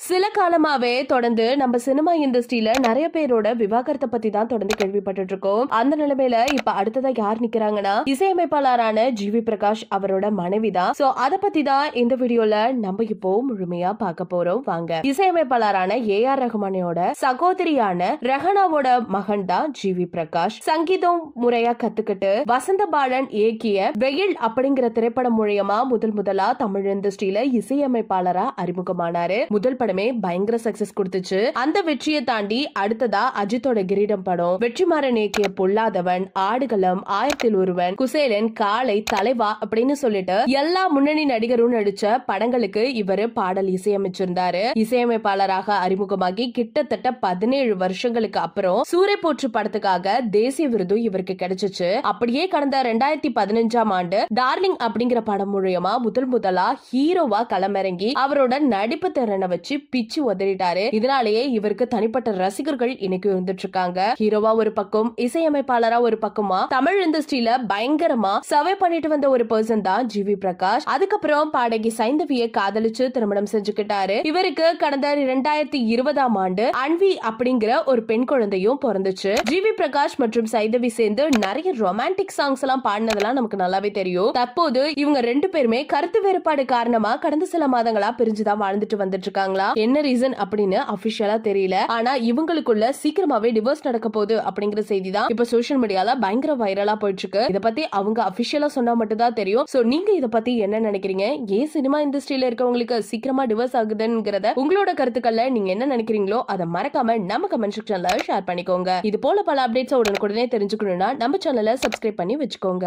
சில காலமாவே தொடர்ந்து நம்ம சினிமா இண்டஸ்ட்ரியில நிறைய பேரோட விவாகரத்தை பத்தி தான் தொடர்ந்து கேள்விப்பட்டு இருக்கோம். அந்த நிலைமையில இப்ப அடுத்ததா யார் நிக்கிறாங்கன்னா இசையமைப்பாளரான ஜிவி பிரகாஷ் அவரோட மனைவிதான். சோ அத பத்தி தான் இந்த வீடியோல நம்ம இப்போ முழுமையா பார்க்க போறோம். வாங்க. இசையமைப்பாளரான AR ரஹ்மானோட சகோதரியான ரஹனாவோட மகன் தான் ஜிவி பிரகாஷ். சங்கீதம் முறையா கத்துக்கிட்டு வசந்த பாலன் இயக்கிய வெயில் அப்படிங்கிற திரைப்படம் மூலியமா முதலா தமிழ் இண்டஸ்ட்ரியில இசையமைப்பாளரா அறிமுகமானாரு. முதல் படமே பயங்கர சக்சஸ் கொடுத்துச்சு. அந்த வெற்றியை தாண்டி அடுத்ததா அஜித்தோட கிரீடம் படம், வெற்றிமாறன் இயக்கிய பொல்லாதவன், ஆடுகளம், 1001, குசேலன், காளை, தலைவா அப்படின்னு சொல்லிட்டு எல்லா முன்னணி நடிகரும் நடிச்ச படங்களுக்கு இவரு பாடல் இசையமைச்சிருந்தாரு. இசையமைப்பாளராக அறிமுகமாகி கிட்டத்தட்ட 17 வருஷங்களுக்கு அப்புறம் சூரை போற்று படத்துக்காக தேசிய விருது இவருக்கு கிடைச்சிச்சு. அப்படியே கடந்த 2015ஆம் ஆண்டு டார்லிங் அப்படிங்கிற படம் மூலமா முதலா ஹீரோவா களமிறங்கி அவரோட நடிப்பு திறனை வச்சு பிச்சு உதறிட்டாரு. இதனாலேயே இவருக்கு தனிப்பட்ட ரசிகர்கள் இன்னைக்கு இருந்துட்டு இருக்காங்க. ஹீரோவா ஒரு பக்கம், இசையமைப்பாளரா ஒரு பக்கமா தமிழ் இண்டஸ்ட்ரியில பயங்கரமா சர்வே பண்ணிட்டு வந்த ஒரு பர்சன் தான் ஜிவி பிரகாஷ். அதுக்கப்புறம் பாடகி சைந்தவியை காதலிச்சு திருமணம் செஞ்சுக்கிட்டாரு. இவருக்கு கடந்த 2020ஆம் ஆண்டு அன்வி அப்படிங்கிற ஒரு பெண் குழந்தையும் பிறந்துச்சு. ஜிவி பிரகாஷ் மற்றும் சைந்தவி சேர்ந்து நிறைய ரொமான்டிக் சாங்ஸ் எல்லாம் பாடினதெல்லாம் நமக்கு நல்லாவே தெரியும். தற்போது இவங்க ரெண்டு பேருமே கருத்து வேறுபாடு காரணமா கடந்த சில மாதங்களா பிரிஞ்சுதான் வாழ்ந்துட்டு வந்துட்டு இருக்காங்களா. என்ன ரீசன் அப்படின்னு அபிஷியலா தெரியல. ஆனா இவங்களுக்குள்ள சீக்கிரமாவே டிவோர்ஸ் நடக்க போகுது அப்படிங்கிற செய்தி தான் இப்ப சோஷியல் மீடியால பயங்கர வைரலா போயிட்டு இருக்கு. இத பத்தி அவங்க அபிஷியலா சொன்னா மட்டும் தான் தெரியும். சோ நீங்க இத பத்தி என்ன நினைக்கிறீங்க? ஏன் சினிமா இண்டஸ்ட்ரியில இருக்கவங்களுக்கு சீக்கிரமா டிவோர்ஸ் ஆகுதுங்கிறத உங்களோட கருத்துக்கள்ல நீங்க என்ன நினைக்கிறீங்களோ அதை மறக்காம நம்ம கமெண்ட் செக்ஷன்ல ஷேர் பண்ணிக்கோங்க. இது போல பல அப்டேட்ஸ் உடனுக்குடனே தெரிஞ்சுக்கணும்னா நம்ம சேனலை சப்ஸ்கிரைப் பண்ணி வச்சுக்கோங்க.